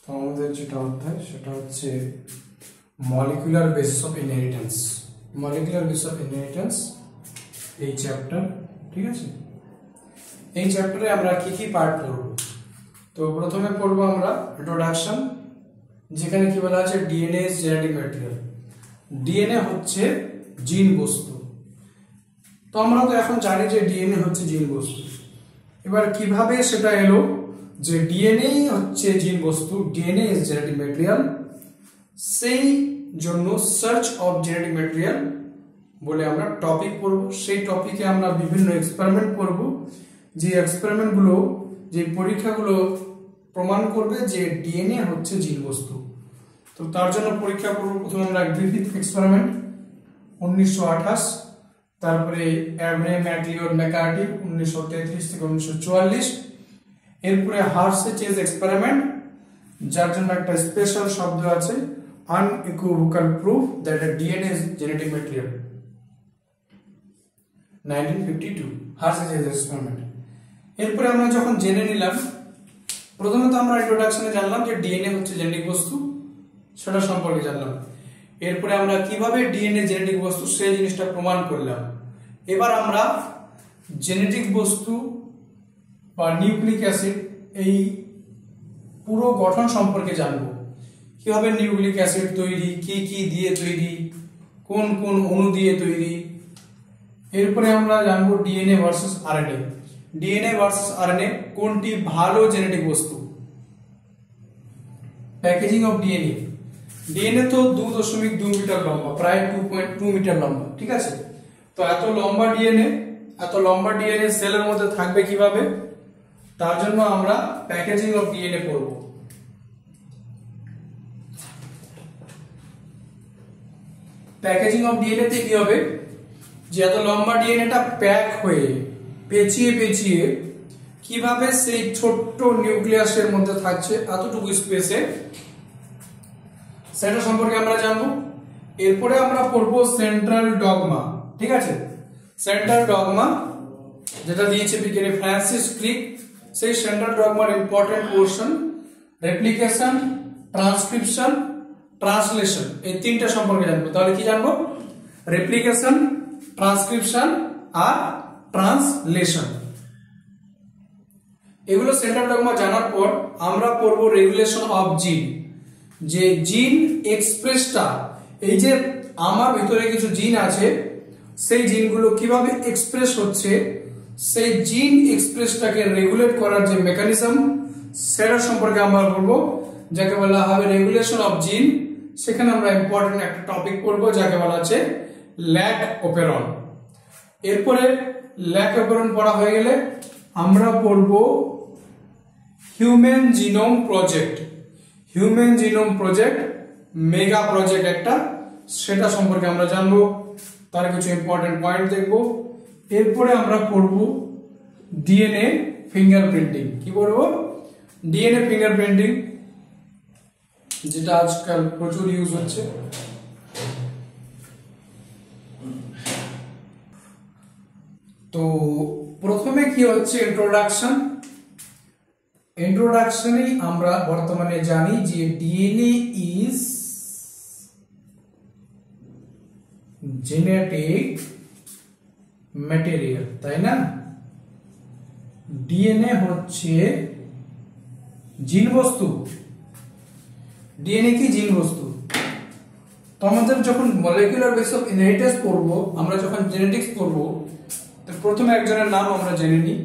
তো আমাদের যেটা অধ্যায় সেটা হচ্ছে molecular basis of inheritance. Molecular basis of inheritance এই চ্যাপ্টার, ঠিক আছে। এই চ্যাপ্টারে আমরা কি কি পার্ট পড়ব? তো প্রথমে পড়ব আমরা ইন্ট্রোডাকশন, যেখানে কি বলা আছে DNA is genetic material. DNA হচ্ছে জিন বস্তু। তো আমরা তো এখন জানি যে ডিএনএ হচ্ছে জিন বস্তু। এবার কিভাবে সেটা এলো যে ডিএনএ হচ্ছে জিন বস্তু, ডিএনএ ইজ জেনেটিক ম্যাটেরিয়াল, সেই জন্য সার্চ অফ জেনেটিক ম্যাটেরিয়াল বলে আমরা টপিক পড়ব। সেই টপিকে আমরা বিভিন্ন এক্সপেরিমেন্ট করব, যে এক্সপেরিমেন্টগুলো, যে পরীক্ষাগুলো প্রমাণ করবে যে ডিএনএ হচ্ছে জিন বস্তু। তো তার জন্য পরীক্ষা করব প্রথমে আমরা গ্রিফিথ এক্সপেরিমেন্ট 1928, তারপরে অ্যাবনে ম্যাকলিওড ম্যাকার্টি 1933 থেকে 1944, এরপরে হার্সে-চেজ এক্সপেরিমেন্ট, যার জন্য একটা স্পেশাল শব্দ আছে unequivocal proof that a DNA is genetic material, 1952 Hershey Chase experiment. এরপরে আমরা যখন জেনে নিলাম, প্রথমে তো আমরা ইন্ট্রোডাকশনে জানলাম যে ডিএনএ হচ্ছে জেনেটিক বস্তু, সেটা সম্পর্কে জানলাম। এরপরে আমরা কিভাবে ডিএনএ জেনেটিক বস্তু সেই জিনিসটা প্রমাণ করলাম। এবার আমরা জেনেটিক বস্তু বা নিউক্লিক অ্যাসিড এই পুরো গঠন সম্পর্কে জানবো। কিভাবে নিউক্লিক অ্যাসিড তৈরি, কি কি দিয়ে তৈরি, কোন কোন অণু দিয়ে তৈরি। এরপরে আমরা জানবো DNA versus RNA. DNA versus RNA কোনটি ভালো জেনেটিক বস্তু। Packaging of DNA. ডিএনএ তো 2.2 মিটার লম্বা, প্রায় 2.2 মিটার লম্বা, ঠিক আছে। তো এত লম্বা ডিএনএ সেলের মধ্যে থাকবে কিভাবে, তার জন্য আমরা প্যাকেজিং অফ ডিএনএ পড়ব। প্যাকেজিং অফ ডিএনএ তে কি হবে, যে এত লম্বা ডিএনএটা প্যাক হয়ে পেঁচিয়ে পেঁচিয়ে কিভাবে সেই ছোট্ট নিউক্লিয়াসের মধ্যে থাকছে এতটুকু স্পেসে, সেটা সম্পর্কে আমরা জানবো। এরপরে আমরা পড়বো সেন্ট্রাল ডগমা, ঠিক আছে। সেন্ট্রাল ডগমা যেটা দিয়েছে বিজ্ঞানী ফ্রান্সিস ক্রিক, সেই সেন্ট্রাল ডগমার important portion replication, transcription, translation, এই তিনটা সম্পর্কে জানবো। তাহলে কি জানবো? রেপ্লিকেশন, ট্রান্সক্রিপশন আর ট্রান্সলেশন। এগুলো সেন্ট্রাল ডগমা জানার পর আমরা পড়বো রেগুলেশন অফ জিন। যে জিন এক্সপ্রেসটা, এই যে আমার ভিতরে কিছু জিন আছে, সেই জিনগুলো কিভাবে এক্সপ্রেস হচ্ছে, সেই জিন এক্সপ্রেসটাকে রেগুলেট করার যে মেকানিজম, সেটা সম্পর্কে আমরা বলবো, যাকে বলা হবে রেগুলেশন অফ জিন। সেখানে আমরা ইম্পর্টেন্ট একটা টপিক পড়বো যাকে বলা আছে ল্যাক অপেরন। এরপরে ল্যাক অপেরন পড়া হয়ে গেলে আমরা পড়বো human genome project. Human genome project mega project একটা, সেটা সম্পর্কে আমরা জানবো, তার কিছু ইম্পর্টেন্ট পয়েন্ট দেখবো। এরপরে আমরা পড়বো ডিএনএ ফিঙ্গারপ্রিন্টিং। কি পড়বো? ডিএনএ ফিঙ্গারপ্রিন্টিং, যেটা আজকাল প্রচুর ইউজ হচ্ছে। তো প্রথমে কি হচ্ছে ইন্ট্রোডাকশন। ইন্ট্রোডাকশনেই আমরা বর্তমানে জানি যে ডিএনএ ইজ জেনেটিক ম্যাটেরিয়াল, তাই না? ডিএনএ হচ্ছে জিন বস্তু। ডিএনএ কি জিন বস্তু। তো আমাদের যখন মলিকুলার বেস অফ ইনহেরিটেন্স পড়বো, আমরা যখন জেনেটিক্স পড়বো, তো প্রথমে একজনের নাম আমরা জেনে নিই,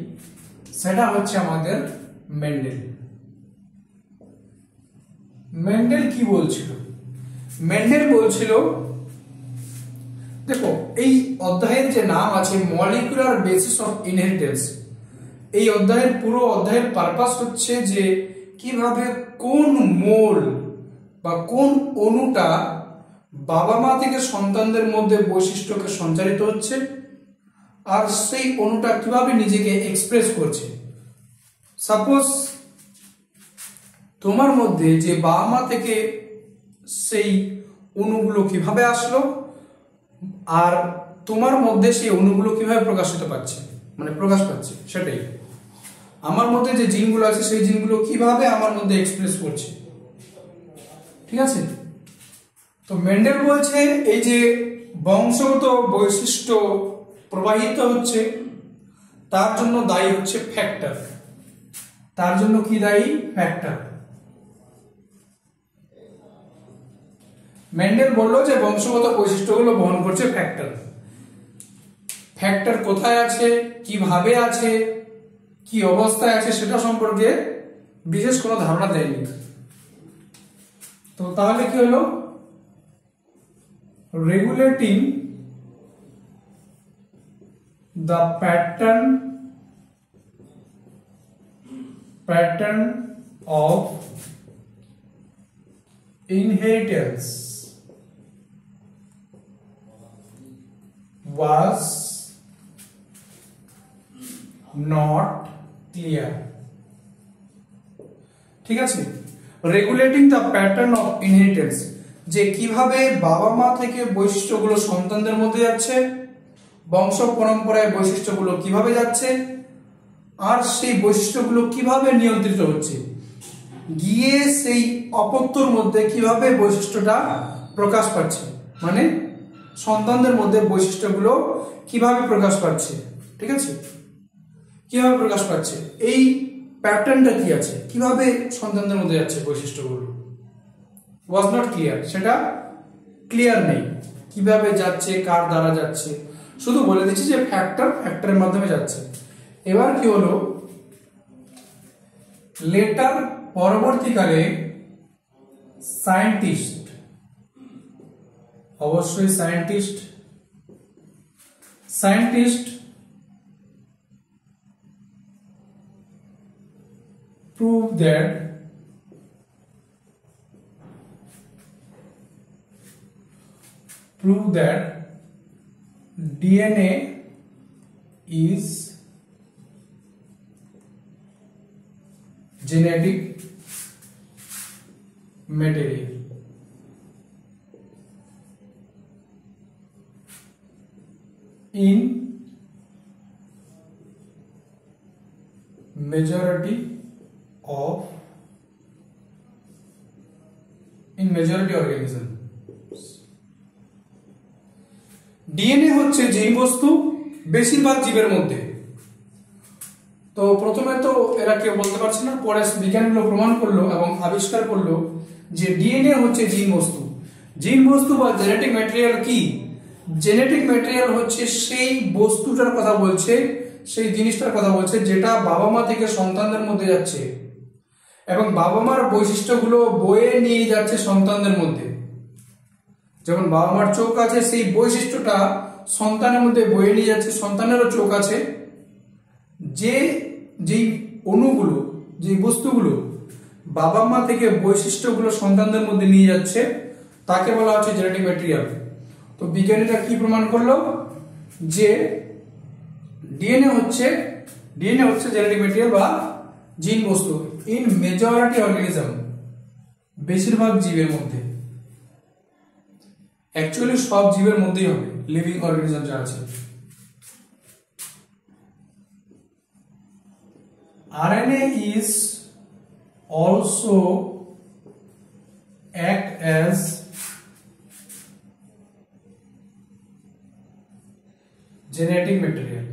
সেটা হচ্ছে আমাদের মেন্ডেল। মেন্ডেল কি বলছিল? মেন্ডেল বলছিল, দেখো এই অধ্যায়ের যে নাম আছে মলিকুলার বেসিস অফ ইনহেরিটেন্স, এই অধ্যায়ের পুরো অধ্যায়ের পারপাস হচ্ছে যে কিভাবে কোন মোল বা কোন অণুটা বাবা মা থেকে সন্তানদের মধ্যে বৈশিষ্ট্যকে সঞ্চারিত হচ্ছে, আর সেই অণুটা কিভাবে নিজেকে এক্সপ্রেস করছে। সাপোজ তোমার মধ্যে যে বাবা মা থেকে সেই অণুগুলো কিভাবে আসলো, আর তোমার মধ্যে সেই অণুগুলো কিভাবে প্রকাশ পাচ্ছে, সেটাই। আমার মধ্যে যে জিনগুলো আছে সেই জিনগুলো কিভাবে আমার মধ্যে এক্সপ্রেস করছে, ঠিক আছে। তো মেন্ডেল বলছে এই যে বংশগত বৈশিষ্ট্য প্রবাহিত হচ্ছে তার জন্য দায়ী হচ্ছে ফ্যাক্টর। তার জন্য কি দায়ী? ফ্যাক্টর। মেন্ডেল বলল যে বংশগত বৈশিষ্ট্যগুলো বহন করছে ফ্যাক্টর। ফ্যাক্টর কোথায় আছে, কিভাবে আছে, কি অবস্থায় আছে সেটা সম্পর্কে বিশেষ কোনো ধারণা দেয়নি। তো তাহলে কি হলো? Regulating the pattern of inheritance was not clear। ঠিক আছে, regulating the pattern of inheritance, যে কিভাবে বাবা মা থেকে বৈশিষ্ট্যগুলো সন্তানদের মধ্যে যাচ্ছে, বংশ পরম্পরায় বৈশিষ্ট্যগুলো কিভাবে যাচ্ছে, আর সেই বৈশিষ্ট্যগুলো কিভাবে নিয়ন্ত্রিত হচ্ছে, গিয়ে সেই অপত্যর মধ্যে কিভাবে বৈশিষ্ট্যটা প্রকাশ পাচ্ছে, মানে সন্তানদের মধ্যে বৈশিষ্ট্যগুলো কিভাবে প্রকাশ পাচ্ছে। ঠিক আছে, কিভাবে প্রকাশ পাচ্ছে, এই প্যাটার্নটা কি আছে, কিভাবে সন্তানদের মধ্যে যাচ্ছে বৈশিষ্ট্যগুলো, ওয়াজ নট ক্লিয়ার, সেটা ক্লিয়ার নেই। কিভাবে যাচ্ছে, কার দ্বারা যাচ্ছে, শুধু বলে দিচ্ছি যে ফ্যাক্টরের মাধ্যমে যাচ্ছে। এবার কি হলো, লেটার পরবর্তীকালে সায়েন্টিস্ট, অবশ্যই scientist prove that DNA is genetic material। in majority organism। DNA হচ্ছে জিন বস্তু বেশিরভাগ জীবের মধ্যে। তো প্রথমে তো এরা কেউ বলতে পারছে না, পরে বিজ্ঞানীগুলো প্রমাণ করলো এবং আবিষ্কার করলো যে ডিএনএ হচ্ছে জিন বস্তু। জিন বস্তু বা জেনেটিক ম্যাটেরিয়াল কি? জেনেটিক ম্যাটেরিয়াল হচ্ছে সেই বস্তুটার কথা বলছে, সেই জিনিসটার কথা বলছে যেটা বাবা মা থেকে সন্তানদের মধ্যে যাচ্ছে এবং বাবা মার বৈশিষ্ট্যগুলো বয়ে নিয়ে যাচ্ছে সন্তানদের মধ্যে। যেমন বাবা মার চোখ আছে, সেই বৈশিষ্ট্যটা সন্তানের মধ্যে বয়ে নিয়ে যাচ্ছে, সন্তানেরও চোখ আছে। যেই অণুগুলো, যে বস্তুগুলো বাবা মা থেকে বৈশিষ্ট্যগুলো সন্তানদের মধ্যে নিয়ে যাচ্ছে তাকে বলা হচ্ছে জেনেটিক ম্যাটেরিয়াল। তো বিজ্ঞানীরা কি প্রমাণ করলো? যে ডিএনএ হচ্ছে জেনেটিক ম্যাটেরিয়াল বা জিন বস্তু ইন মেজরিটি অর্গানিজম, বেশিরভাগ জীবের মধ্যে। অ্যাকচুয়ালি সব জীবের মধ্যেই হবে, লিভিং অর্গানিজম যা আছে। RNA is also act as genetic material।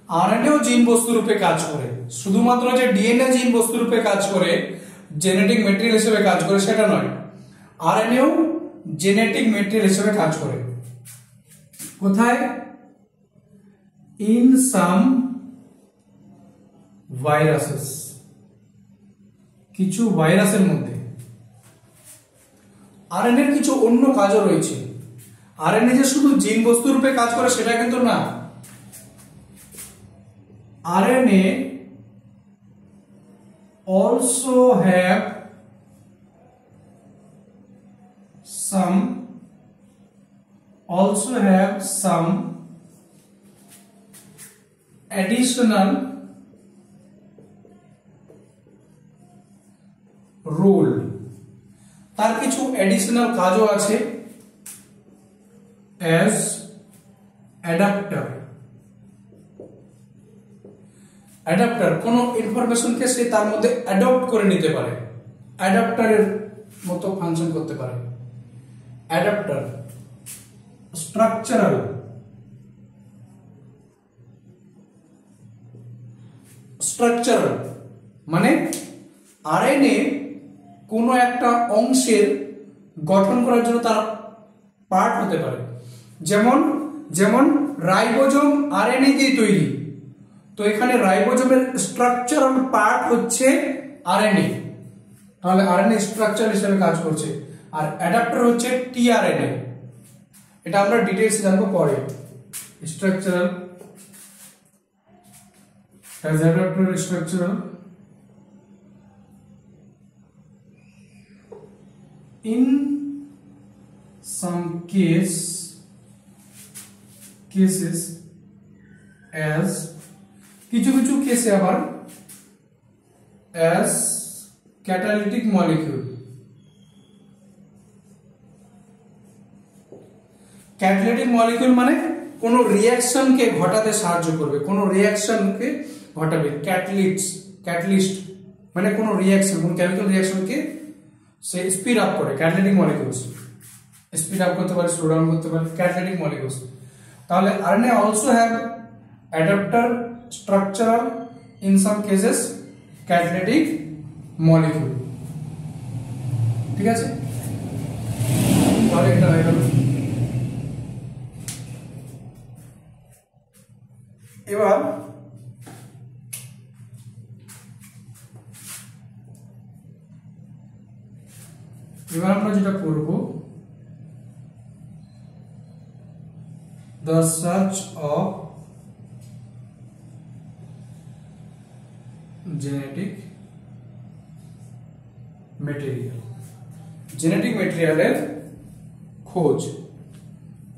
RNA ও জিন বস্তু রূপে কাজ করে। শুধুমাত্র যে ডিএনএ জিন বস্তু রূপে কাজ করে, জেনেটিক ম্যাটেরিয়াল হিসেবে কাজ করে সেটা নয়, RNA ও জেনেটিক ম্যাটেরিয়াল হিসেবে কাজ করে। কোথায়? ইন সাম ভাইরাসেস, কিছু ভাইরাসের মধ্যে। আরএনএ এর কিছু অন্য কাজও রয়েছে। আরএনএ যে শুধু জিন বস্তু রূপে কাজ করে সেটা কিন্তু না। RNA also have some additional role, তার কিছু অ্যাডিশনাল কাজও আছে। অ্যাজ অ্যাডাপ্টার, কোন ইনফরমেশনকে সে তার মধ্যে অ্যাডপ্ট করে নিতে পারে। অ্যাডাপ্টারের মতো ফাংশন করতে পারে। অ্যাডাপ্টার স্ট্রাকচারাল, স্ট্রাকচারাল মানে আরএনএ কোনো একটা অংশের গঠন করার জন্য তার পার্ট হতে পারে। যেমন যেমন রাইবোজোম আরএনএ দিয়ে তৈরি, তো এখানে রাইবোজোমের স্ট্রাকচারাল পার্ট হচ্ছে আরএনএ, তাহলে আরএনএ স্ট্রাকচার হিসেবে কাজ করছে। আর অ্যাডাপ্টার হচ্ছে টিআরএনএ, এটা আমরা ডিটেইলস জানবো পরে। Structural as adapter structural in some cases as কিছু কিছু কেসে আবার as catalytic molecule। Catalytic molecule মানে কোনো রিঅ্যাকশনকে ঘটাতে সাহায্য করবে, কোনো রিঅ্যাকশনকে ঘটাবে। ক্যাটালিস্ট মানে কোনো রিঅ্যাকশন, কোনো কেমিক্যাল রিঅ্যাকশনকে সে স্পিড আপ করে। ক্যাটালিটিক মলিকিউলস স্পিড আপ করতে পারে, স্লো ডাউন করতে পারে, ক্যাটালিটিক মলিকিউলস। তাহলে RNA also have adapter structural in some cases catalytic molecule. ঠিক আছে, তাহলে এটা হয়ে গেল। এবার আমরা যেটা করব, the search of genetic material, genetic ম্যাটেরিয়ালের খোঁজ,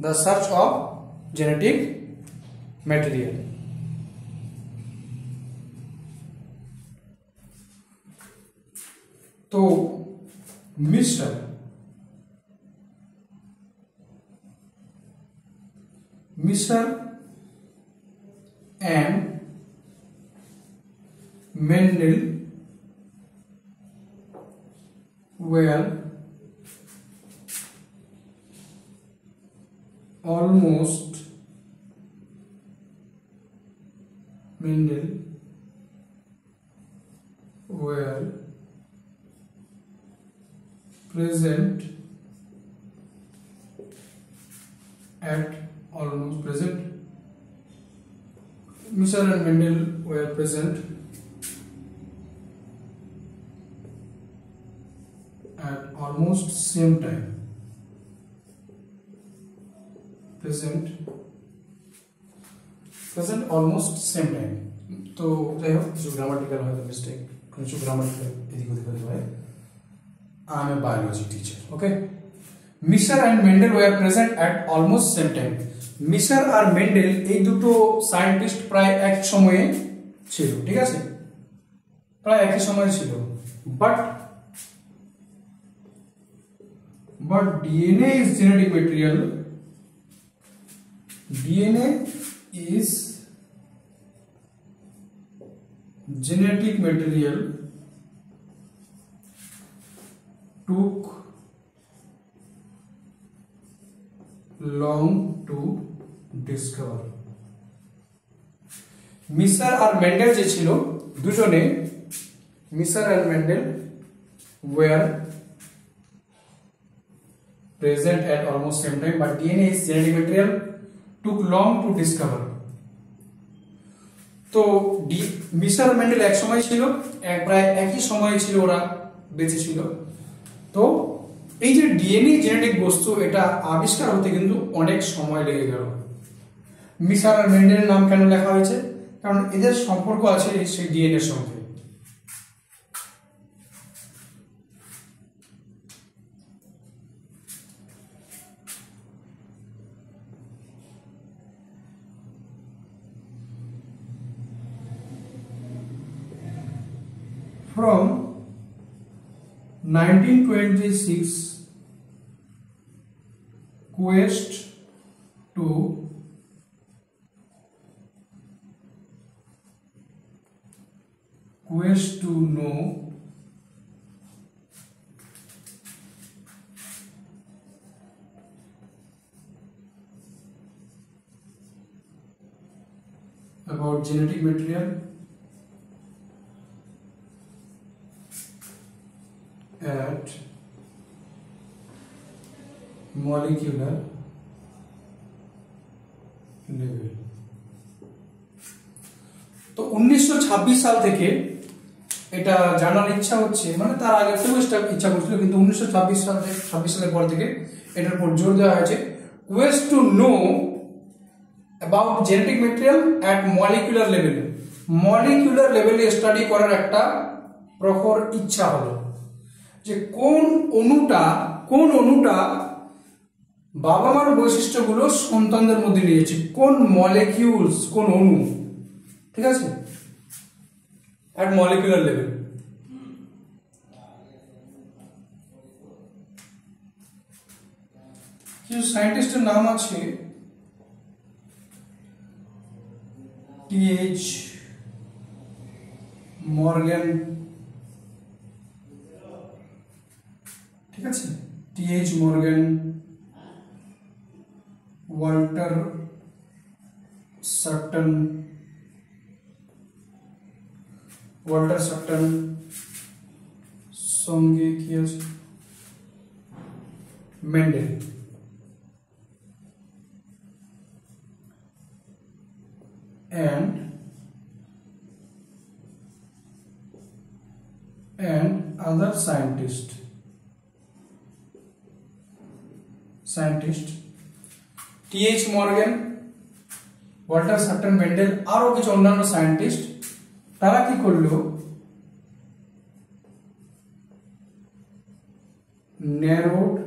the search of genetic material। तो mister and Mendel were almost present at almost present Miescher and Mendel were present at almost same time, present almost same time। तो যাই হোক কিছু grammatical হয়তো mistake, কিছু grammatical এদিক ওদিক হতে পারে। I am a biology teacher, okay? Miescher and Mendel were present at almost same time। Miescher আর মেন্ডেল এই দুটো সায়েন্টিস্ট প্রায় এক সময়ে ছিল, ঠিক আছে, প্রায় একই সময়ে ছিল। But DNA is genetic material, DNA is genetic material took long to discover। Miescher আর মেন্ডেল যে ছিল দুজনে, মিসার আর Mendel were present at almost same time, but DNA is genetic material took long to discover। তো মিসার আর Mendel এক সময় ছিল, প্রায় একই সময়ে ছিল, ওরা বেঁচে ছিল। তো এই যে ডিএনএ জেনেটিক বস্তু, এটা আবিষ্কার হতে কিন্তু অনেক সময় লেগে গেল। মিসার আর মেন্ডেলের নাম কেন লেখা হয়েছে? কারণ এদের সম্পর্ক আছে সেই ডিএনএ এর সঙ্গে। From 1926 quest to know about genetic material at molecular level। তো 1926 সাল থেকে এটা জানার ইচ্ছা হচ্ছে, মানে তার আগে থেকেও ইচ্ছা করছিল, কিন্তু 1926 সালের পর থেকে এটার উপর জোর দেওয়া হয়েছে। Ways to know about genetic material at molecular লেভেলে, মলিকুলার লেভেলে স্টাডি করার একটা প্রখর ইচ্ছা হলো যে কোন অনুটা বাবা মার বৈশিষ্ট্যগুলো সন্তানদের মধ্যে নিয়েছে, কোন মলিকিউলস, কোন অণু, ঠিক আছে, at molecular level। কিছু সায়েন্টিস্টের নাম আছে টি.এইচ. মর্গ্যান, ঠিক আছে, টি.এইচ. মর্গ্যান, ওয়াল্টার সাটন, সঙ্গে কি আছে Mendel. and other scientist T. H.. Morgan, Walter certain, Mendel, আরো কিছু অন্যান্য সায়েন্টিস্ট, তারা কি করলো, narrowed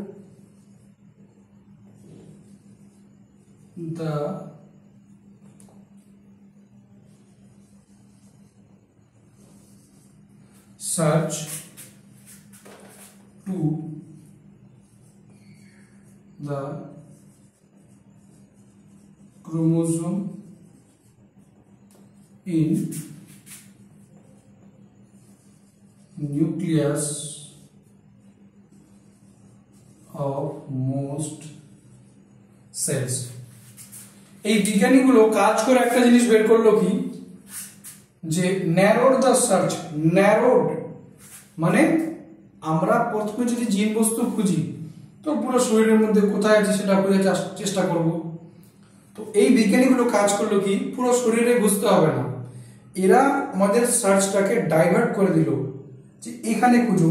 the search to the chromosome in nucleus of most cells। এই বিজ্ঞানীগুলো কাজ করে একটা জিনিস বের করলো কি, যে ন্যারোড দ্য সার্চ, ন্যারোড মানে আমরা প্রথমে যদি জিন বস্তু খুঁজি তো পুরো শরীরের মধ্যে কোথায় আছে সেটা খোঁজার চেষ্টা করব। তো এই বিজ্ঞানীগুলো কাজ করলো কি, পুরো শরীরে বুঝতে হবে না, এরা আমাদের সার্চটাকে ডাইভার্ট করে দিল যে এখানে খুঁজো,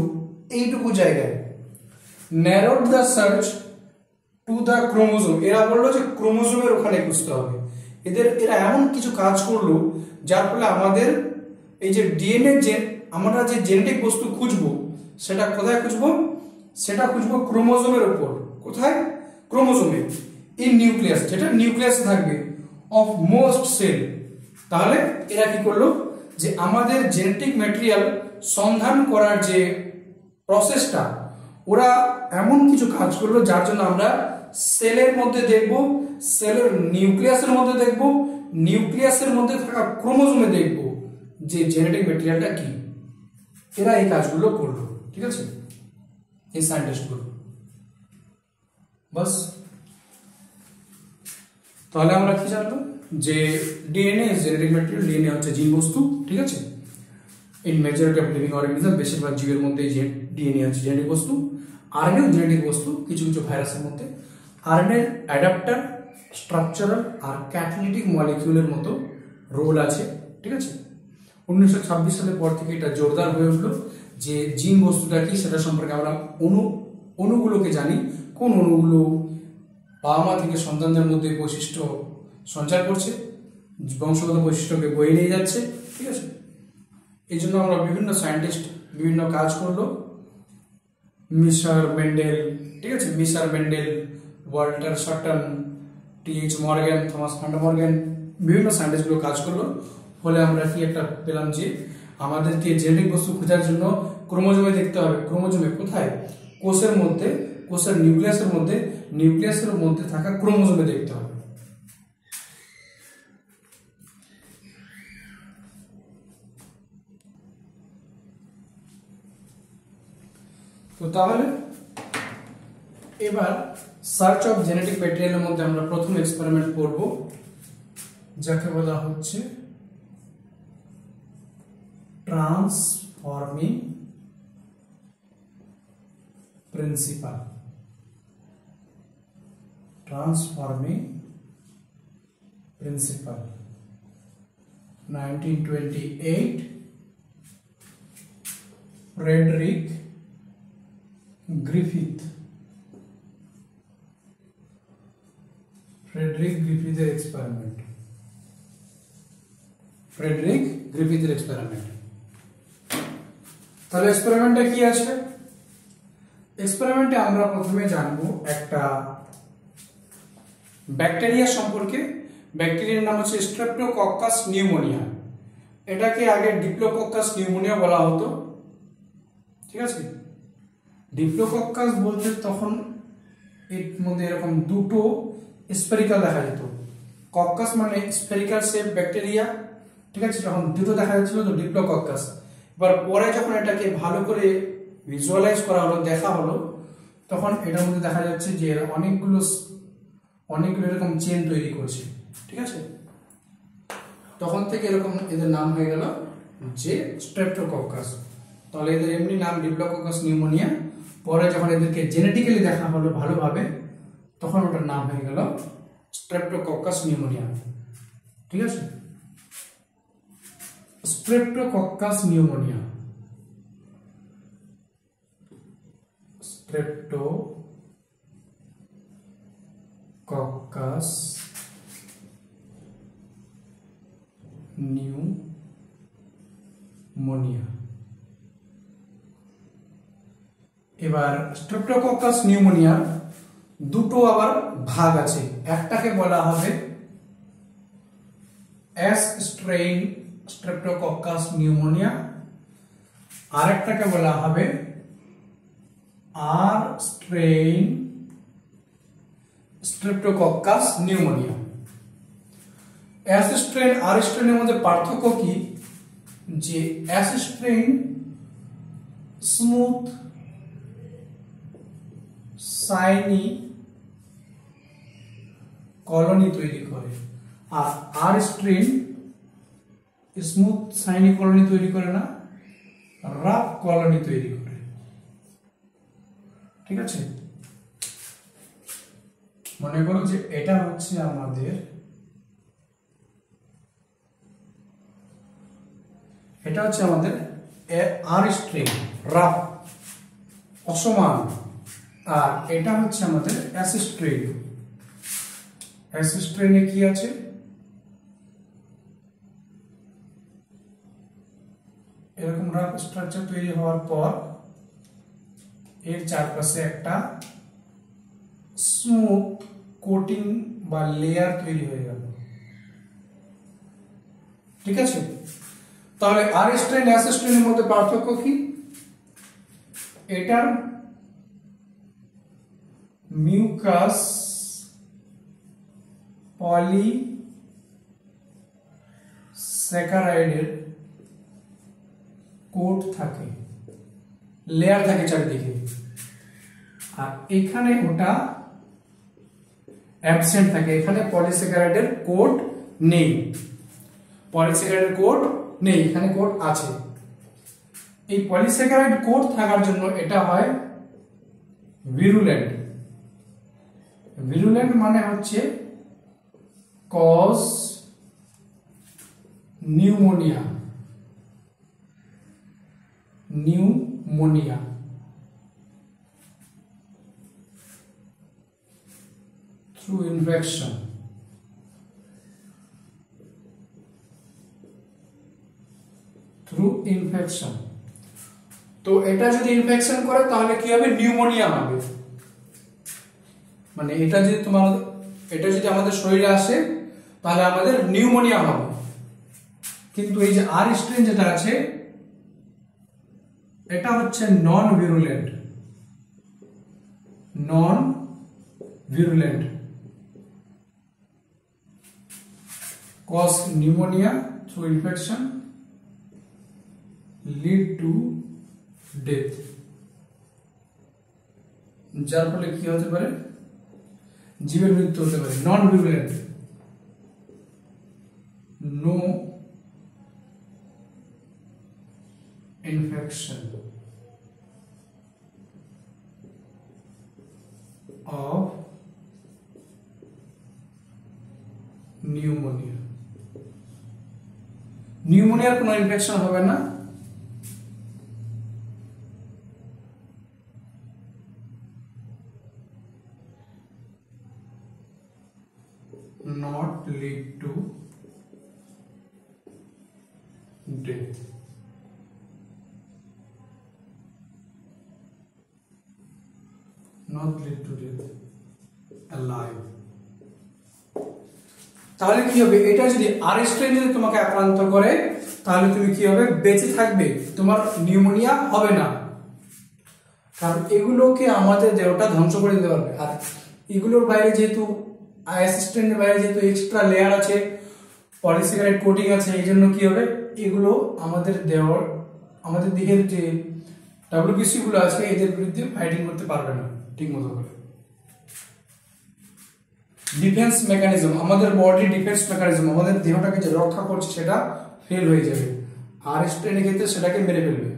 এইটুকু জায়গায়। narrowed the search to the chromosome, এরা বললো যে ক্রোমোজোমের ওখানে খুঁজতে হবে। এরা এমন কিছু কাজ করলো যার ফলে আমাদের এই যে ডিএনএ, যে আমরা যে জেনেটিক বস্তু খুঁজবো সেটা কোথায় খুঁজবো, সেটা খুঁজবো ক্রোমোজোমের উপর। কোথায়? ক্রোমোজোমে, ইন নিউক্লিয়াস, যেটা নিউক্লিয়াসে থাকবে, অফ মোস্ট সেল। তাহলে এরা কি করলো, যে আমাদের জেনেটিক ম্যাটেরিয়াল সন্ধান করার যে প্রসেসটা, ওরা এমন কিছু কাজ করলো যার জন্য আমরা সেলের মধ্যে দেখব, সেলের নিউক্লিয়াসের মধ্যে দেখব, নিউক্লিয়াসের মধ্যে থাকা ক্রোমোজোমে দেখব যে জেনেটিক ম্যাটেরিয়ালটা কি। এরা এই কাজগুলো করলো, ঠিক আছে, এই সায়েন্টিস্টগুলো। বাস, তাহলে আমরা কি জানলাম, যে DNA is genetic material, DNA হচ্ছে জিন বস্তু, ঠিক আছে। In majority of living organism, বেশিরভাগ জীবের মধ্যে ডিএনএ হচ্ছে জেনেটিক বস্তু। আরএনএ জেনেটিক বস্তু, কিছু কিছু ভাইরাসের মধ্যে। আরএনএ অ্যাডাপ্টার, স্ট্রাকচারাল আর ক্যাটালিটিক মলিকিউলের মতো রোল আছে, ঠিক আছে। 1926 সালের পর থেকে এটা জোরদার হয়ে উঠলো যে জিন বস্তুটা কি সেটা সম্পর্কে আমরা অণুগুলোকে জানি, কোন অণুগুলো বাবা মা থেকে সন্তানদের মধ্যে বৈশিষ্ট্য সঞ্চার করছে, বংশগত বৈশিষ্ট্যকে বয়ে নিয়ে যাচ্ছে, ঠিক আছে। এই জন্য আমরা বিভিন্ন সায়েন্টিস্ট বিভিন্ন কাজ করলো, মিস্টার মেন্ডেল, ঠিক আছে, mister Mendel, Walter Sutton, T H. Morgan, Thomas ভান্ডার মর্গ্যান, বিভিন্ন সায়েন্টিস্টগুলো কাজ করলো। ফলে আমরা কি একটা পেলাম, যে আমাদেরকে জেনেটিক বস্তু খোঁজার জন্য ক্রোমোজোমে দেখতে হবে। ক্রোমোজোমে কোথায়? কোষের মধ্যে, কোষের নিউক্লিয়াসের মধ্যে, নিউক্লিয়াসের মধ্যে থাকা ক্রোমোজোমে দেখতে হবে। তো তাহলে এবার সার্চ অফ জেনেটিক ম্যাটেরিয়ালের মধ্যে আমরা প্রথম এক্সপেরিমেন্ট করব, যাকে বলা হচ্ছে transforming principle, transforming principle 1928 Frederick Griffith, Frederick গ্রিফিথের এক্সপেরিমেন্ট, ফ্রেডরিক গ্রিফিথের এক্সপেরিমেন্ট। তাহলে এক্সপেরিমেন্টে কি আছে? এক্সপেরিমেন্টে আমরা প্রথমে জানবো একটা ব্যাকটেরিয়া সম্পর্কে। ব্যাকটেরিয়ার নাম হচ্ছে স্ট্রেপ্টোকক্কাস নিউমোনিয়া। এটাকে আগে ডিপ্লোকক্কাস নিউমোনিয়া বলা হতো, ঠিক আছে। ডিপ্লোকক্কাস বলতে তখন এর মধ্যে এরকম দুটো স্পেরিক্যাল দেখা যেত। কক্কাস মানে স্পেরিক্যাল শেপ ব্যাকটেরিয়া, ঠিক আছে, তখন দুটো দেখা যাচ্ছিল তো ডিপ্লোকক্কাস। এবার পরে যখন এটাকে ভালো করে ভিজুয়ালাইজ করা হলো, দেখা হলো, তখন এটার মধ্যে দেখা যাচ্ছে যে এরা অনেকগুলো এরকম চেন তৈরি করছে, ঠিক আছে। তখন থেকে এরকম এদের নাম হয়ে গেল যে স্ট্রেপ্টোকক্কাস। তাহলে এদের এমনি নাম ডিপ্লোকক্কাস নিউমোনিয়া, পরে যখন এদেরকে জেনেটিক্যালি দেখা হলো ভালোভাবে, তখন ওটার নাম হয়ে গেল স্ট্রেপ্টোকক্কাস নিউমোনিয়া, ঠিক আছে। Streptococcus pneumoniae, streptococcus pneumoniae. এবার স্ট্রেপ্টোকক্কাস নিউমোনিয়া দুটো আবার ভাগ আছে। একটাকে বলা হবে এস স্ট্রেইন স্ট্রেপ্টোকক্কাস নিউমোনিয়া, আরেকটাকে বলা হবে R strain streptococcus pneumoniae. S strain আর স্ট্রেইনের মধ্যে পার্থক্য কি? যে S strain smooth shiny colony তৈরি করে, R strain smooth shiny colony তৈরি করে না, রাফ কলোনি তৈরি করে, ঠিক আছে। মনে করো যে এটা হচ্ছে আমাদের, আর স্ট্রেইন রাফ অসমান, আর এটা হচ্ছে আমাদের এস স্ট্রেইন। এস স্ট্রেইনে কি আছে? এরকম রাফ স্ট্রাকচার তৈরি হওয়ার পর এর চারপাশে একটা স্মুথ কোটিং বা লেয়ার তৈরি হয়ে গেল, ঠিক আছে। তাহলে আর স্ট্রেইন এস স্ট্রেইনের মধ্যে পার্থক্য কি? এটার মিউকাস পলিস্যাকারাইডের কোট থাকে, লেয়ার থাকে চারিদিকে, আর এখানে ওটা অ্যাবসেন্ট থাকে। এখানে পলিস্যাকারাইডের কোট নেই, পলিস্যাকারাইডের কোট নেই, এখানে কোট আছে। এই পলিস্যাকারাইড কোট থাকার জন্য এটা হয় ভিরুলেন্ট। ভিরুলেন্ট মানে হচ্ছে cause pneumonia, pneumonia. Through infection, through infection. তো এটা যদি ইনফেকশন করে তাহলে কি হবে? নিউমোনিয়া হবে। মানে এটা যদি আমাদের শরীরে আসে তাহলে আমাদের নিউমোনিয়া হবে। কিন্তু এই যে আর স্ট্রেইন যেটা আছে এটা হচ্ছে non virulent, non virulent, cause pneumonia through infection, lead to death. যার ফলে কি হতে পারে? জীবের মৃত্যু হতে পারে। Non virulent, no infection of pneumonia. নিউমোনিয়ার কোনো ইনফেকশন হবে না, not lead to death. Not lead to death. Alive. তাহলে কি হবে, এটা যদি আর স্ট্রেন যদি তোমাকে আক্রান্ত করে তাহলে তুমি কি হবে, বেঁচে থাকবে, তোমার নিউমোনিয়া হবে না। কারণ এগুলোকে আমাদের দেহটা ধ্বংস করে দিতে পারবে। আর এগুলোর বাইরে যেহেতু অ্যাসিস্ট্যান্টের বাইরে যেহেতু এক্সট্রা লেয়ার আছে, পলিস্যাকারাইড কোটিং আছে, এই জন্য কি হবে, এগুলো আমাদের দেহের যে ডব্লিউবিসি গুলো আছে এদের বিরুদ্ধে ফাইটিং করতে পারবে না ঠিক মতো করে। ডিফেন্স মেকানিজম, আমাদের বডি ডিফেন্স মেকানিজম, আমাদের দেহটাকে যে রক্ষা করছে সেটা ফেল হয়ে যাবে, আর স্ট্রেনের ক্ষেত্রে সেটাকে মেরে ফেলবে।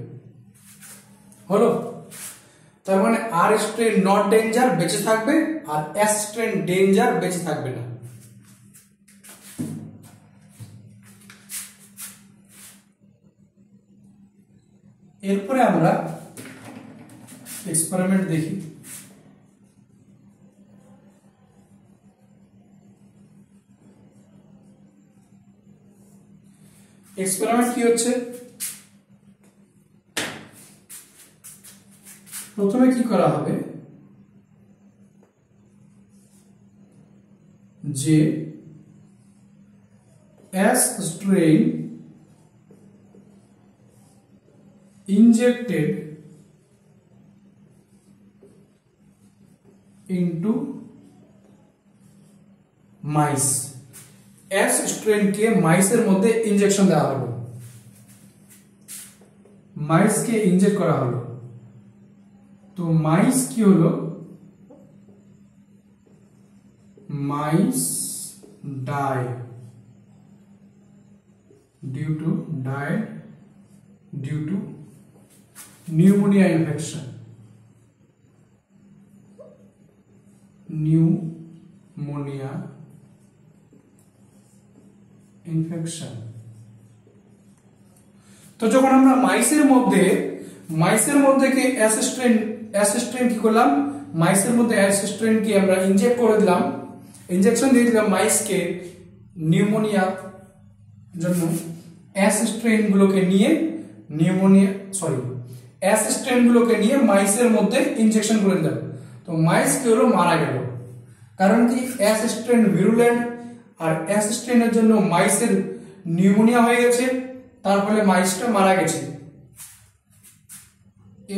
হলো, তার মানে আর স্ট্রেন নট ডেঞ্জার বেঁচে থাকবে, আর এস স্ট্রেন ডেঞ্জার বেঁচে থাকবে না। এরপরে আমরা এক্সপেরিমেন্ট দেখি। এক্সপেরিমেন্ট কি হচ্ছে, প্রথমে কি করা হবে, যে S strain injected into mice, S strain কে মাইসের মধ্যে ইনজেকশন দেওয়া হলো, মাইসকে ইনজেক্ট করা হলো। তো মাইস কি হলো, মাইস die due to pneumonia infection, তো যখন আমরা মাইসের মধ্যে কে অ্যাসিস্ট্রেন কি করলাম, মাইসের মধ্যে অ্যাসিস্ট্রেন কি আমরা ইনজেক্ট করে দিলাম, ইনজেকশন দিয়ে দিলাম মাইসকে নিউমোনিয়া জন্য, অ্যাসিস্ট্রেন গুলোকে নিয়ে মাইসের মধ্যে ইনজেকশন করে দিলাম। তো মাইস কি হলো, মারা গেল। কারণ কি, অ্যাসিস্ট্রেন ভিরুলেন্ট, আর অ্যাসিস্ট্রেনের জন্য মাইসের নিউমোনিয়া হয়ে গেছে, তার ফলে মাইসটা মারা গেছে।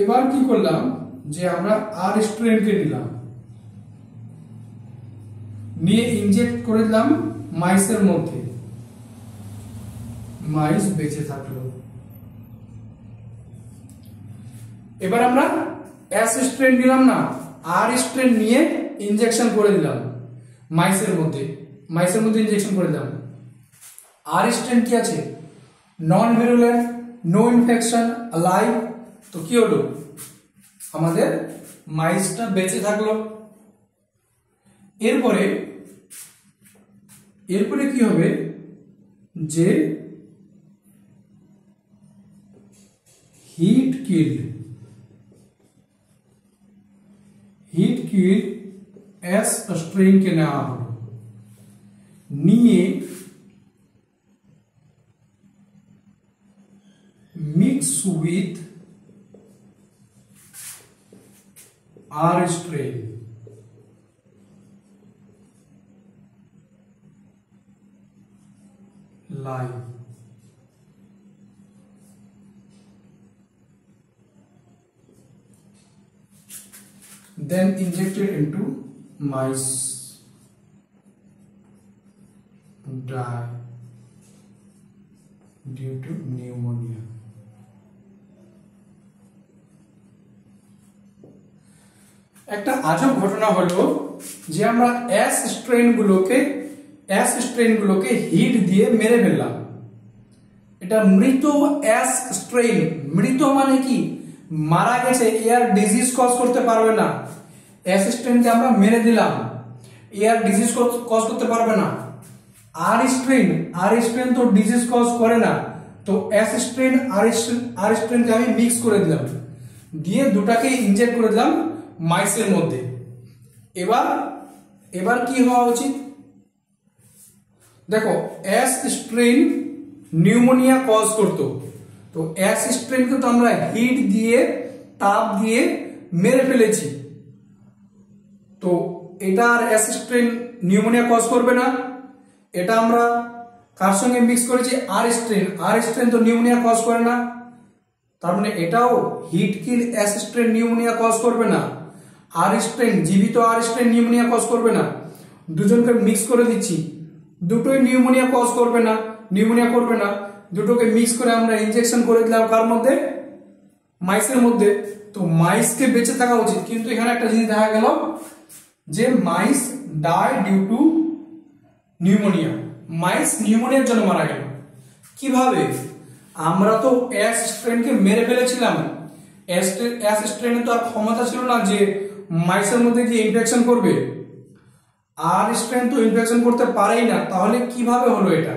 এবার কি করলাম, যে আমরা আর স্ট্রেনকে নিলাম, নিয়ে ইনজেক্ট করে দিলাম মাইসের মধ্যে, মাইস বেঁচে থাকলো। এবার আমরা এস স্ট্রেন নিলাম না, আর স্ট্রেন নিয়ে ইনজেকশন করে দিলাম মাইসের মধ্যে ইনজেকশন করে দিলাম। আর স্ট্রেন কি আছে, নন ভিরুলেন্ট, নো ইনফেকশন, লাইভ। তো কি হলো, আমাদের মাইসটা বেঁচে থাকলো। এরপরে কি হবে, যে হিট কিল্ড এস স্ট্রেন কে নেওয়া হলো, নিয়ে mix with R strain, live. Then injected into mice, die due to pneumonia. একটা আজব ঘটনা হলো যে আমরা এস স্ট্রেন গুলোকে হিট দিয়ে মেরে ফেললাম। এটা মৃত এস স্ট্রেন, মৃত মানে কি মারা গেছে, এর ডিজিজ কজ করতে পারবে না। এস স্ট্রেনকে আমরা মেরে দিলাম, এর ডিজিজ কজ করতে পারবে না। আর স্ট্রেন তো ডিজিজ কজ করে না, তো এস স্ট্রেন আর স্ট্রেনকে আমি মিক্স করে দিলাম, দিয়ে দুটাকে ইনজেক্ট করে দিলাম মাইসের মধ্যে। এবার কি হওয়া উচিত দেখো, এস স্ট্রেন নিউমোনিয়া কজ করতো, তো এস স্ট্রেনকে তো আমরা হিট দিয়ে তাপ দিয়ে মেরে ফেলেছি, তো এটা আর এস স্ট্রেন নিউমোনিয়া কজ করবে না। এটা আমরা কার সঙ্গে মিক্স করেছি, আর স্ট্রেন তো নিউমোনিয়া কজ করে না, তার মানে এটাও hit kill S strain pneumonia cause করবে না। আর স্ট্রেন, জীবিত আর স্ট্রেন নিউমোনিয়া কজ করবে না। দুজনকে মিক্স করে দিচ্ছি, দুটোই নিউমোনিয়া কজ করবে না, দুটোকে মিক্স করে আমরা ইনজেকশন করে দিলাম কার মধ্যে, মাইসের মধ্যে। তো মাইসকে বেঁচে থাকা উচিত, কিন্তু এখানে একটা জিনিস দেখা গেল যে মাইস ডাই ডিউ টু নিউমোনিয়া, মাইস নিউমোনিয়ার জন্য মারা গেল। কিভাবে? আমরা তো এস স্ট্রেনকে মেরে ফেলেছিলাম, এস স্ট্রেনের তো আর ক্ষমতা ছিল না যে মাইসের মধ্যে গিয়ে ইনফেকশন করবে, আর স্ট্রেন তো ইনফেকশন করতে পারেই না। তাহলে কিভাবে হলো এটা,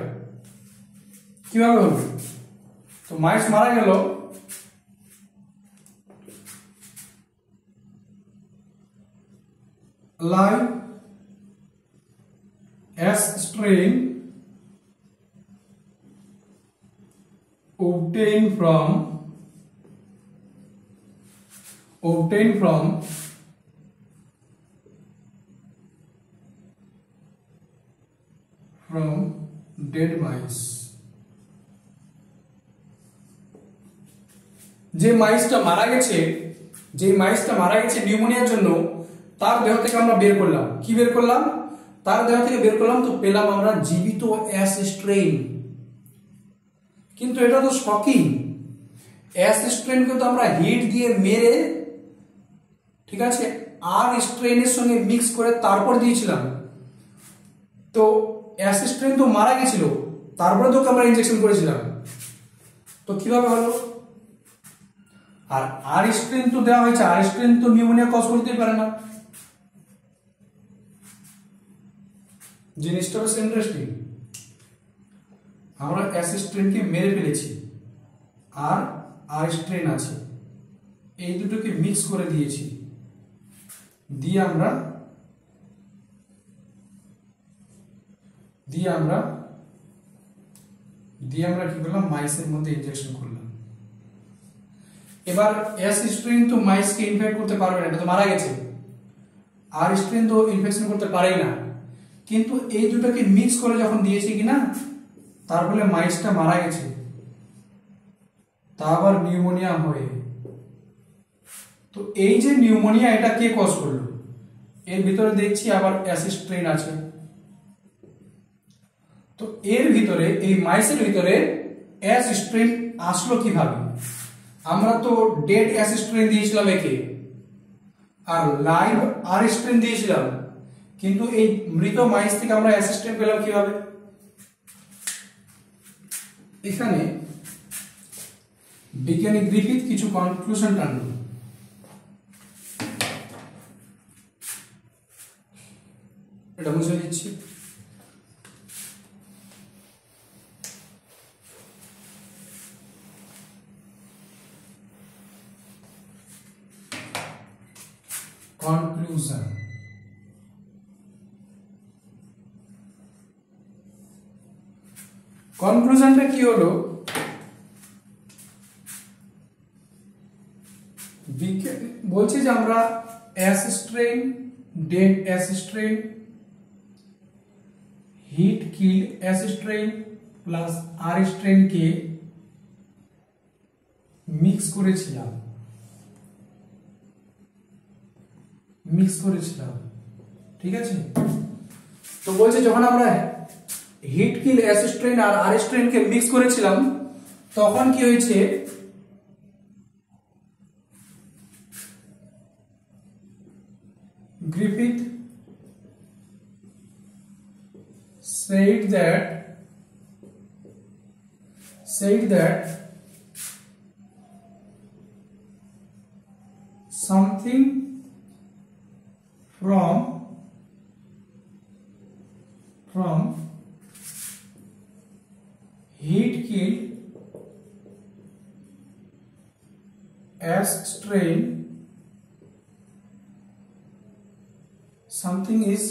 কিভাবে হলো? তো মাইস মারা গেল, live S strain obtained from dead mice, যে মাইসটা মারা গেছে নিউমোনিয়ার জন্য, তার দেহ থেকে আমরা বের করলাম, কি বের করলাম, তার দেহ থেকে বের করলাম, তো পেলাম আমরা জীবিত এস স্ট্রেন। কিন্তু এটা তো শকিং, এস স্ট্রেনকে তো আমরা হিট দিয়ে মেরে, ঠিক আছে, আর স্ট্রেনের সঙ্গে মিক্স করে তারপর দিয়েছিলাম, তো এস স্ট্রেন তো মারা গেছিল, তারপরে তো আমরা ইনজেকশন করেছিলাম, তো কিভাবে হলো? আর স্ট্রেন তো দেওয়া হয়েছে, আর স্ট্রেন তো নিউমোনিয়া কজ করতেই পারে না। জিনিসটা বেশ ইন্টারেস্টিং, আমরা এস স্ট্রেনকে মেরে ফেলেছি, আর স্ট্রেন আছে, এই দুটোকে মিক্স করে দিয়েছি, দিয়ে আমরা কি করলাম, মাইসের মধ্যে ইনজেকশন করলাম। এবার এস স্ট্রেন তো মাইসকে ইনফেক্ট করতে পারবে না, এটা তো মারা গেছে, আর স্ট্রেন তো ইনফেকশন করতে পারেই না, কিন্তু এই দুটোকে মিক্স করে যখন দিয়েছি কিনা, তার ফলে মাইসটা মারা গেছে, তা আবার নিউমোনিয়া হয়ে, তো এই যে নিউমোনিয়া, এটা কে কজ করলো? এর ভিতরে দেখছি আবার এস স্ট্রেন আছে, তো এর ভিতরে, এই মাইসের ভিতরে এস স্ট্রেন আসলো কিভাবে? আমরা তো ডেড এস স্ট্রেন দিয়েছিলাম একে, আর লাইভ আর স্ট্রেন দিয়েছিলাম, কিন্তু এই মৃত মাইস থেকে আমরা এস স্ট্রেন পেলাম কিভাবে? এখানে বিজ্ঞানী গ্রিফিথ কিছু কনক্লুশন টানল। এটা বুঝে দিচ্ছি। কনক্লুশনটা কি হলো? বলছে যে আমরা S strain, dead S strain, heat kill S strain plus R strain কে মিক্স করেছিলাম, ঠিক আছে? তো বলছে যখন আমরা হিট কিল এস স্ট্রেন আর আর স্ট্রেন কে মিক্স করেছিলাম, তখন কি হয়েছে, Griffith said that something from heat killed as strain, something is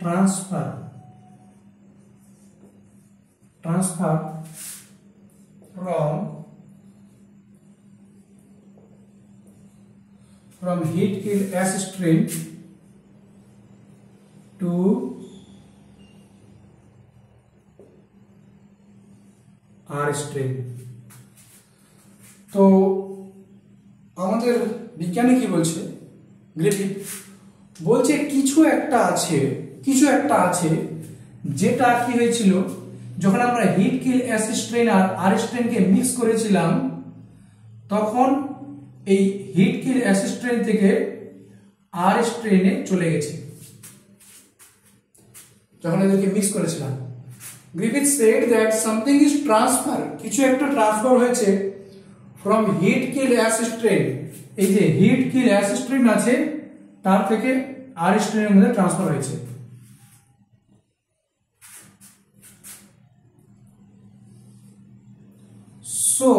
transferred from heat killed as strain to R strain। তো আমাদের বিজ্ঞানী কি বলছে, গ্রিফিথ বলছে কিছু একটা আছে যেটা কি হয়েছিল যখন আমরা হিট কিল এস স্ট্রেন আর আর স্ট্রেনকে মিক্স করেছিলাম, তখন এই হিট কিল এস স্ট্রেন থেকে আর স্ট্রেনে চলে গেছে যখন এদেরকে মিক্স করেছিলাম। Griffith said that something is transfer, কিছু একটা ট্রান্সফার হয়েছে from heat kill S strain, এই যে হিট কিল এস স্ট্রেন আছে তার থেকে আর স্ট্রেনের মধ্যে ট্রান্সফার হয়েছে। So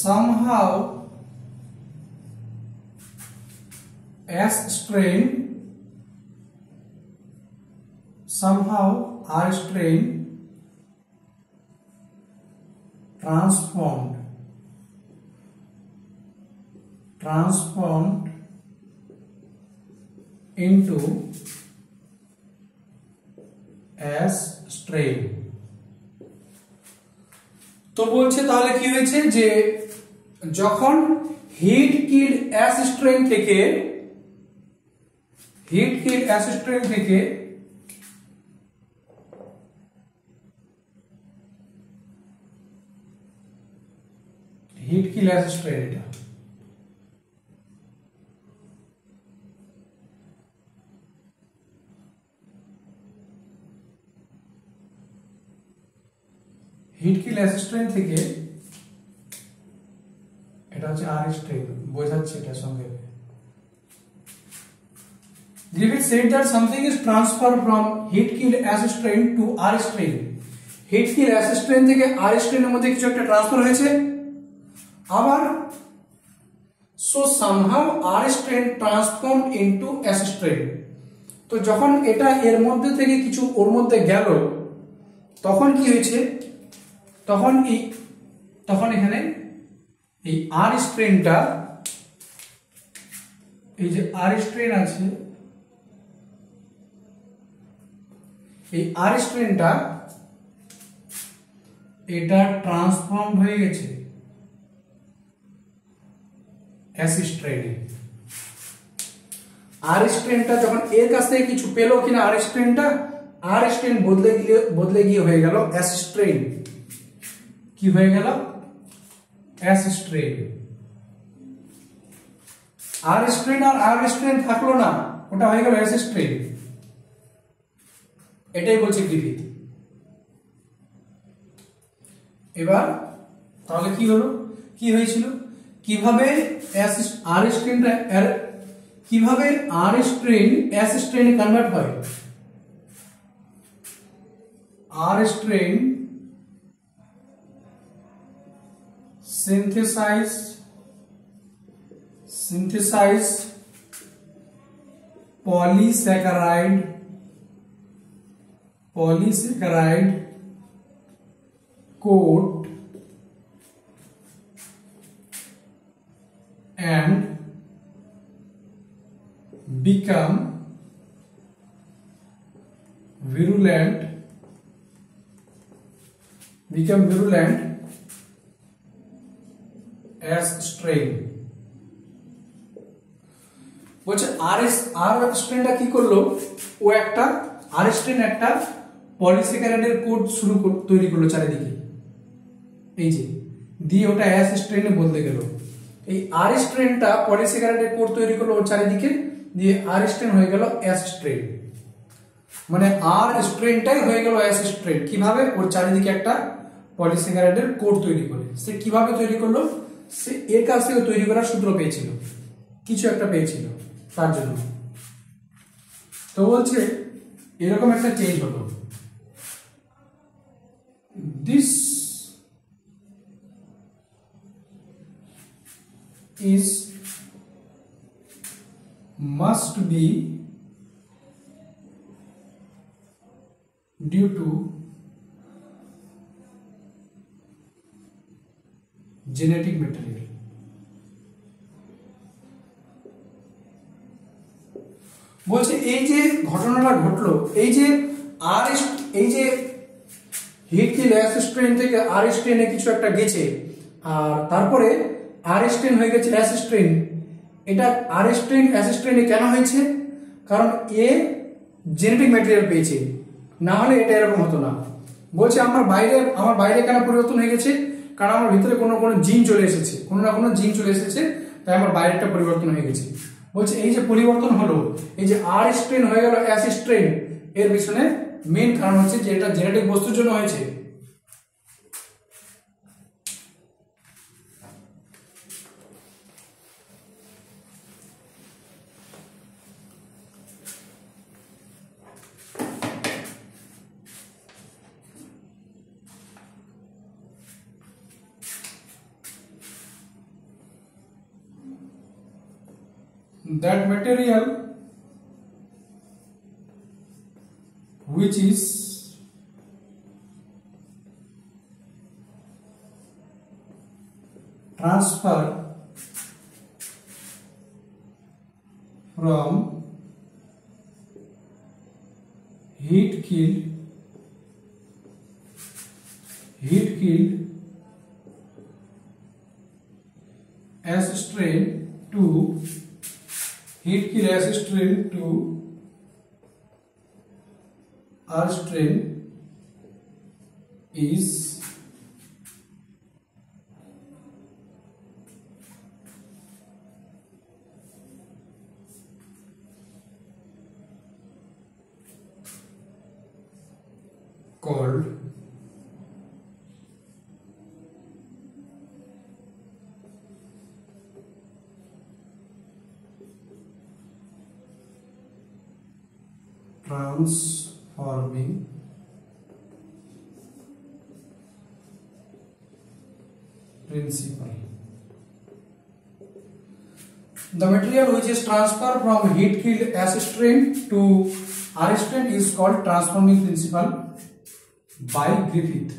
somehow S strain, R strain transformed into S strain। তো বলছে তাহলে কি হয়েছে যে যখন হিট কিল্ড এস স্ট্রেন থেকে হিট কিল এস স্ট্রেন থেকে হিট কিল এস স্ট্রেন, এটা হিট কিল এস স্ট্রেন থেকে, এটা হচ্ছে আর স্ট্রেন, বোঝাচ্ছে এটা সঙ্গে। Griffith said that something is transferred from heat killed as strain to R strain. Heat killed as strain থেকে R strain এর মধ্যে কিছু একটা ট্রান্সফার হয়েছে, আবার so somehow R strain transformed into S strain। তো যখন এটা এর মধ্যে থেকে কিছু ওর মধ্যে গেল, তখন কি হয়েছে, তখন এখানে এই আর স্ট্রেনটা, এই যে আর স্ট্রেন আছে, এই আর স্ট্রেনটা এটা ট্রান্সফর্ম হয়ে গেছে এস স্ট্রেনে। আর স্ট্রেনটা যখন এর কাছ থেকে কিছু পেলো কিনা, আর স্ট্রেন বদলে গিয়ে হয়ে গেল এস স্ট্রেন। কি হয়ে গেল? S strain. আর স্ট্রেন আর আর স্ট্রেন থাকলো না, ওটা হয়ে গেল এস স্ট্রেন। এটাই বলছে গ্রিফিথ। এবার তাহলে কি হলো, কি হয়েছিল, কিভাবে আর স্ট্রেনটা কিভাবে আর স্ট্রেন এস স্ট্রেনে কনভার্ট হয়। আর strain synthesize polysaccharide coat and become virulent as strain। বলছে আর স্ট্রেনটা কি করলো, ও একটা আর স্ট্রেন একটা পলিস্যাকারাইডের কোড তৈরি করলো চারিদিকে, এই যে দিয়ে ওটা এস স্ট্রেনে বদলে গেল। এই আর স্ট্রেনটা পলিস্যাকারাইডের কোড তৈরি করলো ওর চারিদিকে, দিয়ে আর স্ট্রেন হয়ে গেল এস স্ট্রেন। মানে আর স্ট্রেনটাই হয়ে গেল এস স্ট্রেন। কিভাবে? ওর চারিদিকে একটা পলিস্যাকারাইডের কোর তৈরি করে। সে কিভাবে তৈরি করলো? সে এর কাছ থেকে তৈরি করার সূত্র পেয়েছিল, কিছু একটা পেয়েছিল তার জন্য। তো বলছে এরকম একটা চেঞ্জ হলো, this is must be due to genetic material। বলছে এই যে ঘটনাটা ঘটলো, এই যে আর এই যে হিট কিল এস স্ট্রেন থেকে আর স্ট্রেনে কিছু একটা গেছে, আর তারপরে আর স্ট্রেন হয়ে গেছে এস স্ট্রেন। এটা আর স্ট্রেন এস স্ট্রেনে কেন হয়েছে? কারণ এ জেনেটিক ম্যাটেরিয়াল পেয়েছে, না হলে এটা এরকম হতো না। বলছে আমার বাইরে কেন পরিবর্তন হয়ে গেছে? কারণ আমার ভিতরে কোনো জিন চলে এসেছে, কোনো না কোনো জিন চলে এসেছে, তাই আমার বাইরেটা পরিবর্তন হয়ে গেছে। বলছে এই যে পরিবর্তন হলো, এই যে আর স্ট্রেন হয়ে গেল এস স্ট্রেন, এর পিছনে মেইন কারণ হচ্ছে যে এটা জেনেটিক বস্তুর জন্য হয়েছে। That material which is transferred from heat killed as strain to heat kill as strain to R strain is called transforming principle। The material which is transferred from heat killed S strain to R strain is called transforming principle by Griffith।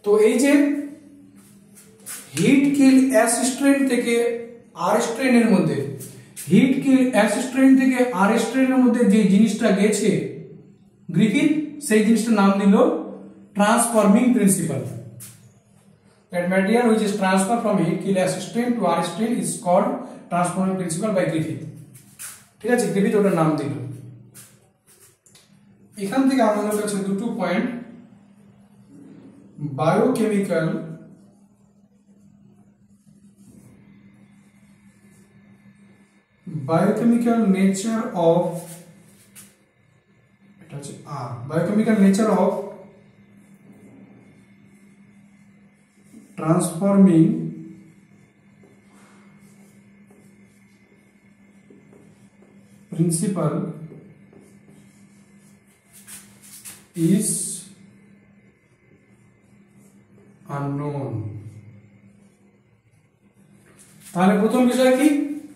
তো এই যে hit kill S strain থেকে আর স্ট্রেনের মধ্যে, hit kill S strain থেকে আর স্ট্রেনের মধ্যে যে জিনিসটা গেছে গ্রিফিথ, সেই জিনিসটার নাম দিল transforming principal. That material which is transferred from heat kill S strain to R strain is called transforming principle by Griffith। ঠিক আছে, গ্রিফিথ ওটার নাম দিল। এখান থেকে আমাদের কাছে দুটো পয়েন্ট, বায়োকেমিক্যাল nature of, এটা হচ্ছে biochemical nature of transforming principle is unknown। তাহলে প্রথম বিষয় কি,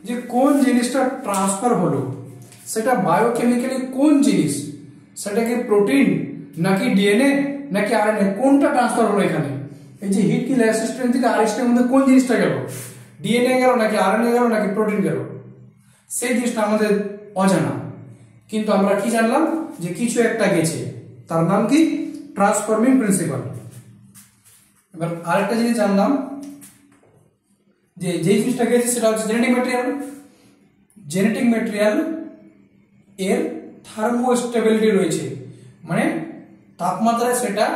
যে কোন জিনিসটা ট্রান্সফার হলো সেটা বায়োকেমিক্যালি কোন জিনিস, সেটা কি প্রোটিন নাকি ডিএনএ নাকি আরএনএ, কোনটা ট্রান্সফার হলো এখানে? এই যে হিট কিল এস স্ট্রেন থেকে আর স্ট্রেনের মধ্যে কোন জিনিসটা গেল, ডিএনএ গেল নাকি আরএনএ গেল নাকি প্রোটিন গেল, সেই জিনিসটা আমাদের অজানা। কিন্তু আমরা কি জানলাম, যে কিছু একটা গেছে, তার নাম কি ট্রান্সফর্মিং প্রিন্সিপাল। এবার আরেকটা জিনিস জানলাম, যে যেই জিনিসটা গেছে সেটা হচ্ছে জেনেটিক ম্যাটেরিয়াল। জেনেটিক ম্যাটেরিয়াল এর থার্মোস্টেবিলিটি রয়েছে, মানে তাপমাত্রায় সেটা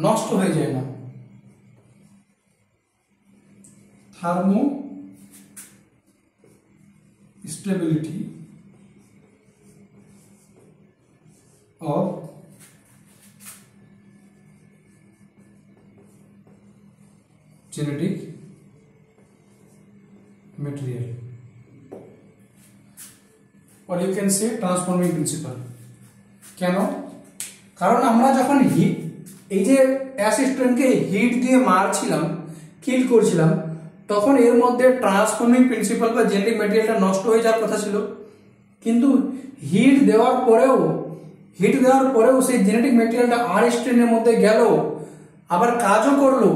নষ্ট হয়ে যায় না। Thermo stability of genetic material, or you can say transforming principle. কেন? কারণ আমরা যখন হিট এই যে অ্যাসিস্ট্যান্টকে হিট দিয়ে মারছিলাম, কিল করছিলাম, তখন এর মধ্যে ট্রান্সফর্মিং প্রিন্সিপাল বা জেনেটিক ম্যাটেরিয়ালটা নষ্ট হয়ে যাওয়ার কথা ছিল, কিন্তু হিট দেওয়ার পরেও সেই জেনেটিক ম্যাটেরিয়ালটা আর স্ট্রেনের মধ্যে গেল, আবার কাজও করলো,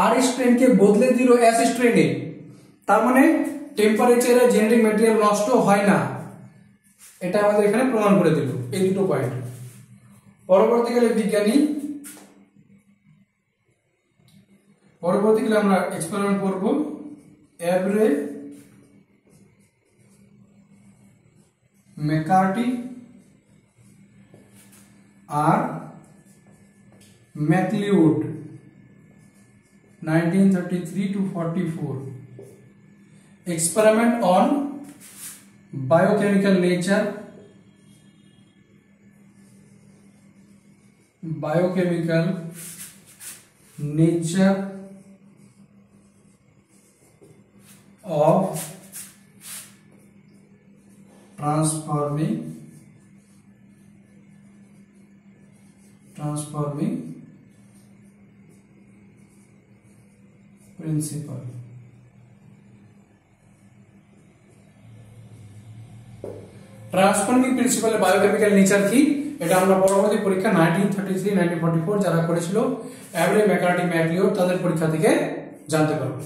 আর স্ট্রেনকে বদলে দিল এস স্ট্রেনে। তার মানে টেম্পারেচারে জেনেটিক ম্যাটেরিয়াল নষ্ট হয় না, এটা আমাদের এখানে প্রমাণ করে দিল এই দুটো পয়েন্ট। পরবর্তীকালে আমরা এক্সপেরিমেন্ট করব এভরে ম্যাকার্টি আর ম্যাকলিউড 1933 to 44 experiment on biochemical nature of transforming principle। Transforming প্রিন্সিপালের বায়োকেমিক্যাল নেচার কি, এটা আমরা পরবর্তী পরীক্ষা 1933 1944 যারা করেছিল অ্যাভরে ম্যাকার্টি ম্যাকলিওড তাদের পরীক্ষা থেকে জানতে পারবো।